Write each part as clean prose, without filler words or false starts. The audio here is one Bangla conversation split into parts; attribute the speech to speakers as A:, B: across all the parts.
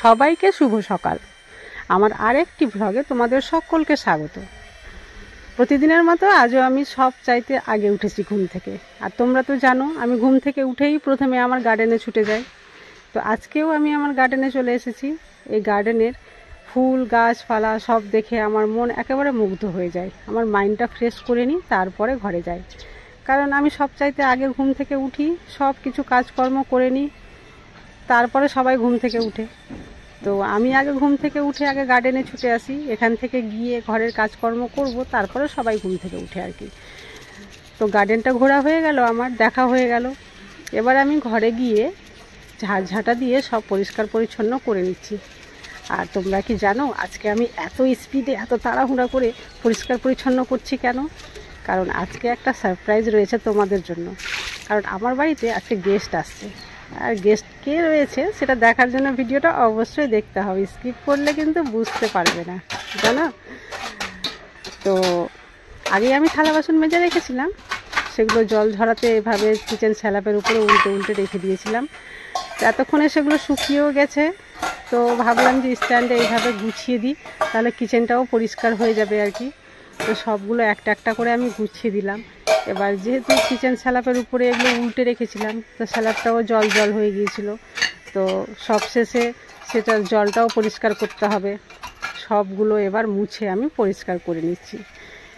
A: সবাইকে শুভ সকাল। আমার আরেকটি ভ্লগে তোমাদের সকলকে স্বাগত। প্রতিদিনের মতো আজও আমি সব চাইতে আগে উঠেছি ঘুম থেকে। আর তোমরা তো জানো আমি ঘুম থেকে উঠেই প্রথমে আমার গার্ডেনে ছুটে যাই। তো আজকেও আমি আমার গার্ডেনে চলে এসেছি। এই গার্ডেনের ফুল গাছপালা সব দেখে আমার মন একেবারে মুগ্ধ হয়ে যায়। আমার মাইন্ডটা ফ্রেশ করে নিই, তারপরে ঘরে যাই। কারণ আমি সব চাইতে আগে ঘুম থেকে উঠি, সব কিছু কাজকর্ম করে নিই, তারপরে সবাই ঘুম থেকে উঠে। তো আমি আগে ঘুম থেকে উঠে আগে গার্ডেনে ছুটে আসি, এখান থেকে গিয়ে ঘরের কাজকর্ম করব, তারপরে সবাই ঘুম থেকে উঠে আর কি। তো গার্ডেনটা ঘোরা হয়ে গেল, আমার দেখা হয়ে গেল। এবার আমি ঘরে গিয়ে ঝাঁটা দিয়ে সব পরিষ্কার পরিচ্ছন্ন করে নিচ্ছি। আর তোমরা কি জানো আজকে আমি এত স্পিডে এত তাড়াহুড়া করে পরিষ্কার পরিচ্ছন্ন করছি কেন? কারণ আজকে একটা সারপ্রাইজ রয়েছে তোমাদের জন্য। কারণ আমার বাড়িতে আজকে গেস্ট আসছে, আর গেস্ট কে রয়েছে সেটা দেখার জন্য ভিডিওটা অবশ্যই দেখতে হবে, স্কিপ করলে কিন্তু বুঝতে পারবে না, জানো। তো আগে আমি থালা বাসন মেজে রেখেছিলাম, সেগুলো জল ঝরাতে এভাবে কিচেন স্ল্যাবের উপরে উল্টে উল্টে রেখে দিয়েছিলাম। এতক্ষণে সেগুলো শুকিয়েও গেছে। তো ভাবলাম যে স্ট্যান্ডে এইভাবে গুছিয়ে দিই, তাহলে কিচেনটাও পরিষ্কার হয়ে যাবে আর কি। তো সবগুলো একটা একটা করে আমি গুছিয়ে দিলাম। এবার যেহেতু কিচেন স্ল্যাবের উপরে এগুলো উল্টে রেখেছিলাম, তো স্ল্যাবটাও জল জল হয়ে গিয়েছিল। তো সবশেষে সেটার জলটাও পরিষ্কার করতে হবে। সবগুলো এবার মুছে আমি পরিষ্কার করে নিচ্ছি।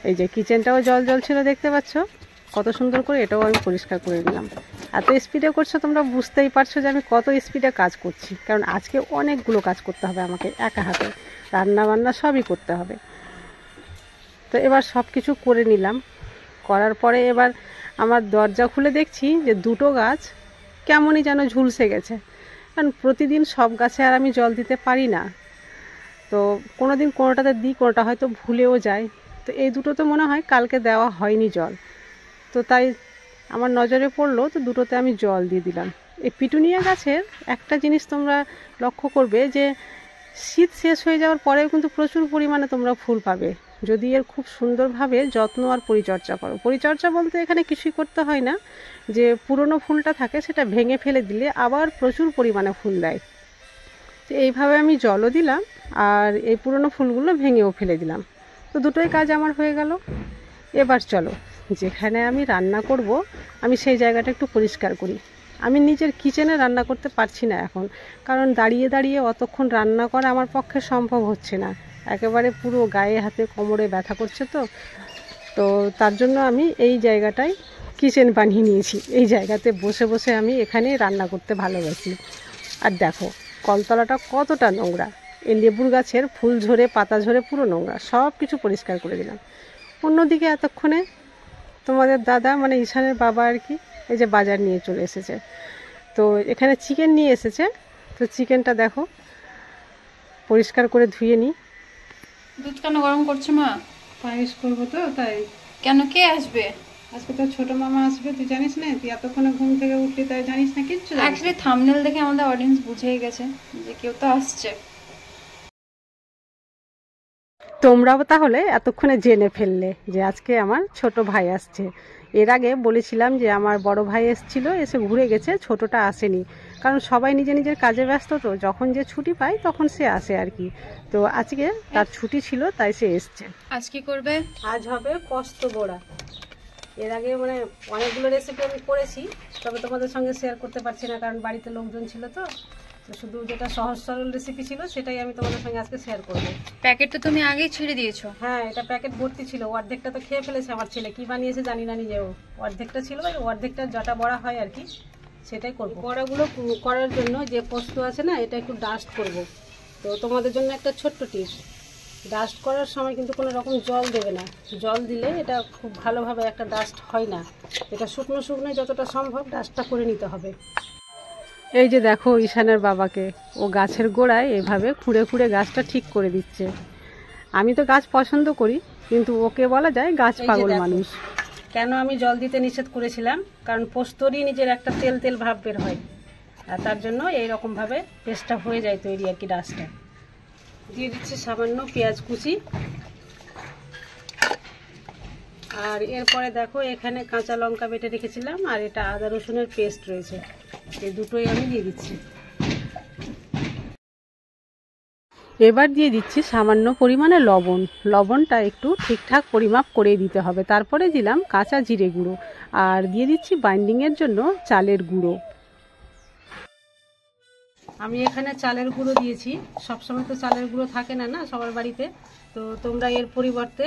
A: এই যে কিচেনটাও জল জল ছিল, দেখতে পাচ্ছ কত সুন্দর করে, এটাও আমি পরিষ্কার করে নিলাম। এত স্পিডে করছো তোমরা, বুঝতেই পারছো যে আমি কত স্পিডে কাজ করছি। কারণ আজকে অনেকগুলো কাজ করতে হবে আমাকে একা হাতে, রান্না বান্না সবই করতে হবে। তো এবার সব কিছু করে নিলাম। করার পরে এবার আমার দরজা খুলে দেখছি যে দুটো গাছ কেমনই যেন ঝুলসে গেছে। কারণ প্রতিদিন সব গাছে আর আমি জল দিতে পারি না। তো কোনো দিন কোনোটাতে দিই, কোনোটা হয়তো ভুলেও যায়। তো এই দুটো তো মনে হয় কালকে দেওয়া হয়নি জল, তো তাই আমার নজরে পড়লো, তো দুটোতে আমি জল দিয়ে দিলাম। এই পিটুনিয়া গাছের একটা জিনিস তোমরা লক্ষ্য করবে যে শীত শেষ হয়ে যাওয়ার পরেও কিন্তু প্রচুর পরিমাণে তোমরা ফুল পাবে, যদি এর খুব সুন্দরভাবে যত্ন আর পরিচর্যা করো। পরিচর্যা বলতে এখানে কিছুই করতে হয় না, যে পুরনো ফুলটা থাকে সেটা ভেঙে ফেলে দিলে আবার প্রচুর পরিমাণে ফুল দেয়। তো এইভাবে আমি জলও দিলাম আর এই পুরনো ফুলগুলো ভেঙেও ফেলে দিলাম। তো দুটোই কাজ আমার হয়ে গেল। এবার চলো যেখানে আমি রান্না করব আমি সেই জায়গাটা একটু পরিষ্কার করি। আমি নিজের কিচেনে রান্না করতে পারছি না এখন, কারণ দাঁড়িয়ে দাঁড়িয়ে অতক্ষণ রান্না করা আমার পক্ষে সম্ভব হচ্ছে না। একেবারে পুরো গায়ে হাতে কোমরে ব্যথা করছে। তো তার জন্য আমি এই জায়গাটায় কিচেন বানিয়ে নিয়েছি। এই জায়গাতে বসে বসে আমি এখানে রান্না করতে ভালোবাসি। আর দেখো কলতলাটা কতটা নোংরা, এই লেবুর গাছের ফুল ঝরে পাতা ঝরে পুরো নোংরা, সব কিছু পরিষ্কার করে দিলাম। অন্যদিকে এতক্ষণে তোমাদের দাদা মানে ঈশানের বাবা আর কি, এই যে বাজার নিয়ে চলে এসেছে। তো এখানে চিকেন নিয়ে এসেছে। তো চিকেনটা দেখো পরিষ্কার করে ধুয়ে নিই।
B: দুধ কেন গরম করছো মা?
A: পায়েস করবো তো তাই।
B: কেন, কে আসবে?
A: আজকে তো ছোট মামা আসবে, তুই জানিস না? তুই এতক্ষণে ঘুম থেকে উঠলি তাই জানিস না কিচ্ছু?
B: অ্যাকচুয়ালি থাম্বনেল দেখে আমাদের অডিয়েন্স বুঝেই গেছে যে কেউ তো আসছে।
A: তোমরাও তাহলে এতক্ষণে জেনে ফেললে যে আজকে আমার ছোট ভাই আসছে। এর আগে বলেছিলাম যে আমার বড় ভাই এসেছিল, এসে ঘুরে গেছে, ছোটটা আসেনি। কারণ সবাই নিজের নিজের কাজে ব্যস্ত, তো যখন যে ছুটি পায় তখন সে আসে আর কি। তো আজকে তার ছুটি ছিল তাই সে এসছে।
B: আজ কি করবে?
A: আজ হবে পোস্ত বড়া। এর আগে মানে অনেকগুলো রেসিপি আমি করেছি, তবে তোমাদের সঙ্গে শেয়ার করতে পারছি না কারণ বাড়িতে লোকজন ছিল। তো শুধু যেটা সহজ সরল রেসিপি ছিল সেটাই আমি তোমাদের সঙ্গে আজকে শেয়ার করবো।
B: প্যাকেট তো তুমি আগেই ছেড়ে দিয়েছো।
A: হ্যাঁ, এটা প্যাকেট ভর্তি ছিল, অর্ধেকটা তো খেয়ে ফেলেছে আমার ছেলে। কি বানিয়েছে জানি না নিজেও। অর্ধেকটা ছিল, ওই অর্ধেকটা যটা বড়া হয় আর কি সেটাই করবো। বড়াগুলো করার জন্য যে পোস্ত আছে না, এটা একটু ডাস্ট করব। তো তোমাদের জন্য একটা ছোট্ট টিপস, ডাস্ট করার সময় কিন্তু কোনো রকম জল দেবে না। জল দিলে এটা খুব ভালোভাবে একটা ডাস্ট হয় না। এটা শুকনো শুকনো যতটা সম্ভব ডাস্টটা করে নিতে হবে। এই যে দেখো ঈশানের বাবাকে, ও গাছের গোড়ায় এভাবে খুঁড়ে খুঁড়ে গাছটা ঠিক করে দিচ্ছে। আমি তো গাছ পছন্দ করি, কিন্তু ওকে বলা যায় গাছ পাগল মানুষ। কেন আমি জল দিতে নিষেধ করেছিলাম, কারণ পোস্তরই নিজের একটা তেল তেল ভাব বের হয়, আর তার জন্য এইরকমভাবে পেস্টটা হয়ে যায় তৈরি আর কি। ডাস্টটা দিয়ে দিচ্ছি সামান্য পেঁয়াজ কুচি। আর এরপরে দেখো এখানে কাঁচা লঙ্কা বেটে রেখেছিলাম, আর এটা আদা রসুনের পেস্ট রয়েছে, এই দুটোই আমি দিয়ে দিচ্ছি। এবার দিয়ে দিচ্ছি সামান্য পরিমাণে লবণ। লবণটা একটু ঠিকঠাক পরিমাপ করে দিতে হবে। তারপরে দিলাম কাঁচা জিরে গুঁড়ো, আর দিয়ে দিচ্ছি বাইন্ডিংয়ের জন্য চালের গুঁড়ো। আমি এখানে চালের গুঁড়ো দিয়েছি। সবসময় তো চালের গুঁড়ো থাকে না না সবার বাড়িতে, তো তোমরা এর পরিবর্তে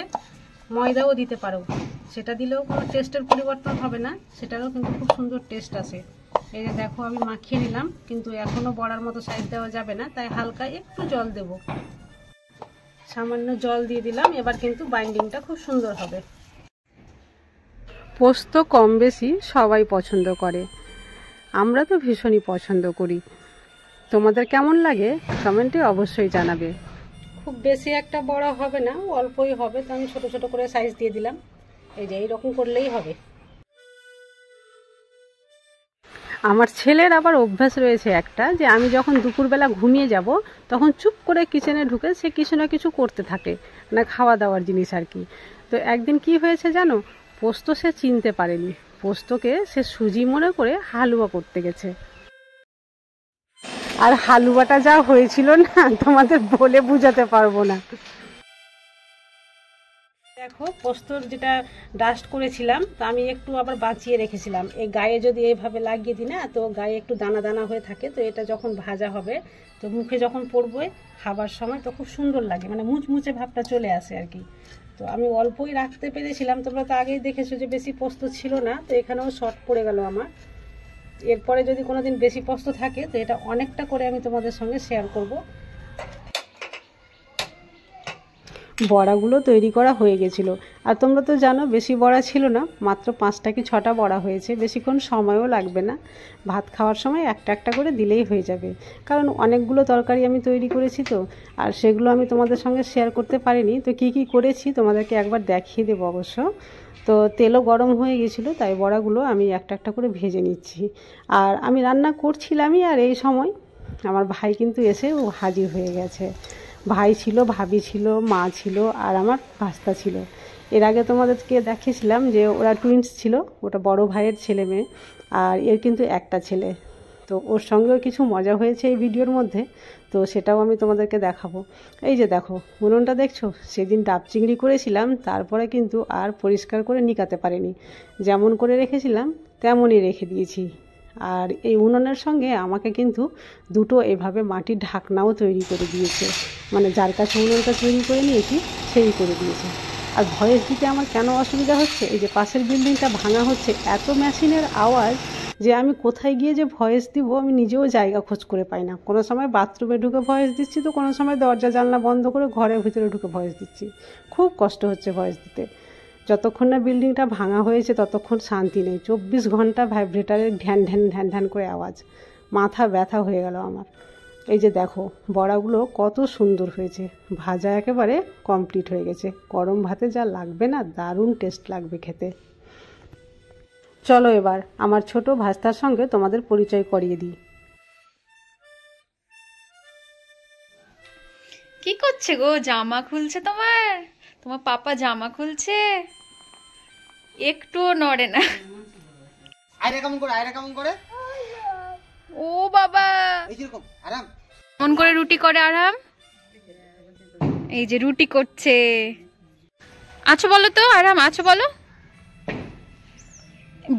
A: ময়দাও দিতে পারো। সেটা দিলেও কোনো টেস্টের পরিবর্তন হবে না, সেটারও কিন্তু খুব সুন্দর টেস্ট আসে। এই যে দেখো আমি মাখিয়ে নিলাম, কিন্তু এখনও বড়ার মতো সাইজ দেওয়া যাবে না, তাই হালকা একটু জল দেব। সামান্য জল দিয়ে দিলাম। এবার কিন্তু বাইন্ডিংটা খুব সুন্দর হবে। পোস্ত কম বেশি সবাই পছন্দ করে, আমরা তো ভীষণই পছন্দ করি। তোমাদের কেমন লাগে কমেন্টে অবশ্যই জানাবে। খুব বেশি একটা বড় হবে না, অল্পই হবে, তো আমি ছোট ছোট করে সাইজ দিয়ে দিলাম। এই যে এইরকম করলেই হবে। আমার ছেলের আবার অভ্যাস রয়েছে একটা, যে আমি যখন দুপুরবেলা ঘুমিয়ে যাব তখন চুপ করে কিচেনে ঢুকে সে কিছু না কিছু করতে থাকে, না খাওয়া দাওয়ার জিনিস আর কি। তো একদিন কি হয়েছে জানো, পোস্ত সে চিনতে পারেনি, পোস্তকে সে সুজি মনে করে হালুয়া করতে গেছে। আর হালুয়াটা যা হয়েছিল না, তোমাদের বলে বোঝাতে পারবো না। দেখো পোস্তর যেটা ডাস্ট করেছিলাম, তো আমি একটু আবার বাঁচিয়ে রেখেছিলাম। এই গায়ে যদি এইভাবে লাগিয়ে দিই না, তো গায়ে একটু দানা দানা হয়ে থাকে, তো এটা যখন ভাজা হবে তো মুখে যখন পড়বে খাবার সময় তো খুব সুন্দর লাগে, মানে মুচমুচে ভাবটা চলে আসে আর কি। তো আমি অল্পই রাখতে পেরেছিলাম, তোমরা তো আগেই দেখেছো যে বেশি পোস্ত ছিল না, তো এখানেও শর্ট পড়ে গেল আমার। এরপরে যদি কোনোদিন বেশি পোস্ত থাকে তো এটা অনেকটা করে আমি তোমাদের সঙ্গে শেয়ার করব। বড়াগুলো তৈরি করা হয়ে গেছিলো, আর তোমরা তো জানো বেশি বড়া ছিল না, মাত্র 5টা কি 6টা বড়া হয়েছে। বেশিক্ষণ সময়ও লাগবে না, ভাত খাওয়ার সময় একটা একটা করে দিলেই হয়ে যাবে। কারণ অনেকগুলো তরকারি আমি তৈরি করেছি তো, আর সেগুলো আমি তোমাদের সঙ্গে শেয়ার করতে পারিনি। তো কি কি করেছি তোমাদেরকে একবার দেখিয়ে দেবো অবশ্য। তো তেলও গরম হয়ে গেছিলো, তাই বড়াগুলো আমি একটা একটা করে ভেজে নিচ্ছি। আর আমি রান্না করছিলামই, আর এই সময় আমার ভাই কিন্তু এসে ও হাজির হয়ে গেছে। ভাই ছিল, ভাবি ছিল, মা ছিল, আর আমার ভাস্তা ছিল। এর আগে তোমাদেরকে দেখিয়েছিলাম যে ওরা টুইন্স ছিল, ওটা বড় ভাইয়ের ছেলে মেয়ে, আর এর কিন্তু একটা ছেলে। তো ওর সঙ্গেও কিছু মজা হয়েছে এই ভিডিওর মধ্যে, তো সেটাও আমি তোমাদেরকে দেখাবো। এই যে দেখো উনুনটা দেখছো, সেদিন ডাব চিংড়ি করেছিলাম, তারপরে কিন্তু আর পরিষ্কার করে নিকাতে পারিনি, যেমন করে রেখেছিলাম তেমনই রেখে দিয়েছি। আর এই উনুনের সঙ্গে আমাকে কিন্তু দুটো এভাবে মাটির ঢাকনাও তৈরি করে দিয়েছে, মানে যার কাছে উনুনটা তৈরি করে নিয়েছি সেই করে দিয়েছে। আর ভয়েস দিতে আমার কেন অসুবিধা হচ্ছে, এই যে পাশের বিল্ডিংটা ভাঙা হচ্ছে, এত মেশিনের আওয়াজ যে আমি কোথায় গিয়ে যে ভয়েস দিব আমি নিজেও জায়গা খোঁজ করে পাই না। কোনো সময় বাথরুমে ঢুকে ভয়েস দিচ্ছি, তো কোনো সময় দরজা জানলা বন্ধ করে ঘরের ভিতরে ঢুকে ভয়েস দিচ্ছি। খুব কষ্ট হচ্ছে ভয়েস দিতে। যতক্ষণ না বিল্ডিংটা ভাঙা হয়েছে ততক্ষণ শান্তি নেই, 24 ঘন্টা ভাইব্রেটারের ঢ্যান ঢ্যান ঢ্যান ঢ্যান করে আওয়াজ, মাথা ব্যথা হয়ে গেল আমার। এই যে দেখো বড়াগুলো কত সুন্দর হয়েছে, ভাজা একেবারে কমপ্লিট হয়ে গেছে। গরম ভাতে যা লাগবে না, দারুণ টেস্ট লাগবে খেতে। চলো এবার আমার ছোট ভাস্তার সঙ্গে তোমাদের পরিচয় করিয়ে দিই।
B: কি করছে গো? জামা খুলছে তোমার? তোমার পাপা জামা খুলছে, একটুও নড়ে না।
C: আয়রা কেমন করে, আয়রা কেমন করে?
B: ও বাবা,
C: এই যেরকম আরাম
B: কেমন করে রুটি করে আরাম? এই যে রুটি করছে। আছো বলো তো আরাম, আছো বলো।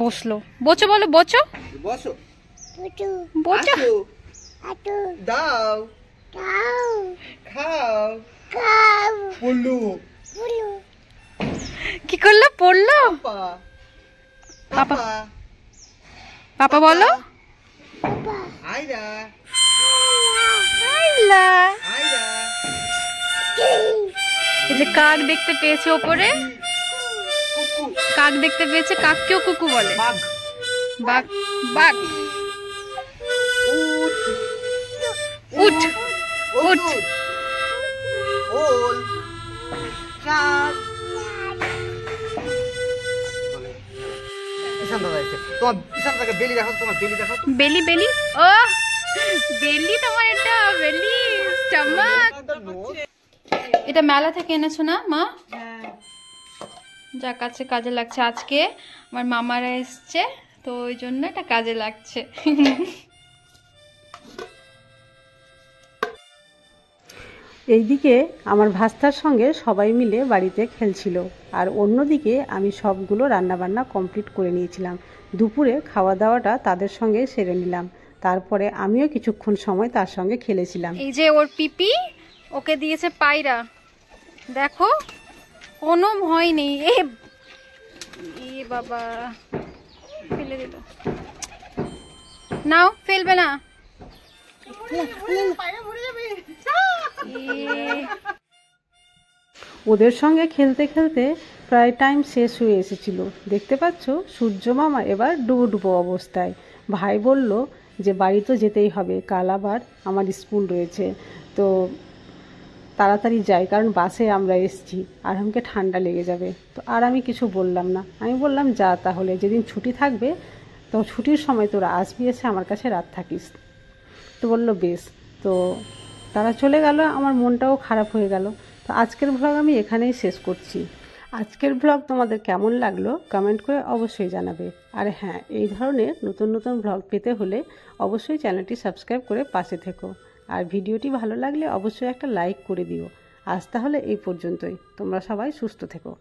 B: বসলো, বোচো বলো, বোচো
C: বসো,
B: বোচো।
C: আসো, দাও, খাও, পড়লো,
B: কি করলো? পড়লো।
C: পাপা,
B: পাপা বলো।
C: আয়রা,
B: আইলা।
C: আয়রা,
B: এই যে কাক দেখতে পেয়েছে ওপরে,
C: কুকু,
B: কাক দেখতে পেয়েছে, কাককেও কুকু বলে।
C: বাঘ,
B: বাঘ, বাঘ।
C: উঠ,
B: উঠ, উঠ।
C: ওল, চাঁদ। ঈশান দাদা এসে, তোমার ঈশান দাদাকে বেলি দেখো, তোমার বেলি দেখো।
B: বেলি, বেলি। ও বেলি, তোমার এটা বেলি, স্টমাক। এটা মেলা থেকে এনেছো না মা? যা কাছে কাজে লাগছে। আজকে আমার মামারা এসছে, তো ওই জন্য এটা কাজে লাগছে।
A: এইদিকে আমার ভাস্তার সঙ্গে সবাই মিলে বাড়িতে খেলছিল, আর অন্যদিকে আমি সবগুলো রান্নাবান্না কমপ্লিট করে নিয়েছিলাম। দুপুরে খাওয়া দাওয়াটা তাদের সঙ্গে সেরে নিলাম, তারপরে আমিও কিছুক্ষণ সময় তার সঙ্গে খেলেছিলাম।
B: এই যে ওর পিপি ওকে দিয়েছে পায়রা, দেখো কোনো ভয় নেই। এ বাবা ফেলে দিল, নাও ফেলবে না।
A: ওদের সঙ্গে খেলতে খেলতে প্রায় টাইম শেষ হয়ে এসেছিল। দেখতে পাচ্ছ সূর্য মামা এবার ডুবো ডুবো অবস্থায়। ভাই বলল যে বাড়ি তো যেতেই হবে, কাল আবার আমার স্কুল রয়েছে, তো তাড়াতাড়ি যাই, কারণ বাসে আমরা এসছি আর আমাকে ঠান্ডা লেগে যাবে। তো আর আমি কিছু বললাম না, আমি বললাম যা তাহলে, যেদিন ছুটি থাকবে তো ছুটির সময় তোরা আসবি, এসে আমার কাছে রাত থাকিস। তো বললো বেশ। তো তারা চলে গেল, আমার মনটাও খারাপ হয়ে গেল। তো আজকের ভ্লগ আমি এখানেই শেষ করছি। আজকের ভ্লগ তোমাদের কেমন লাগলো কমেন্ট করে অবশ্যই জানাবে। আর হ্যাঁ, এই ধরনের নতুন নতুন ভ্লগ পেতে হলে অবশ্যই চ্যানেলটি সাবস্ক্রাইব করে পাশে থেকো। আর ভিডিওটি ভালো লাগলে অবশ্যই একটা লাইক করে দিও। আজ তাহলে এই পর্যন্তই, তোমরা সবাই সুস্থ থেকো।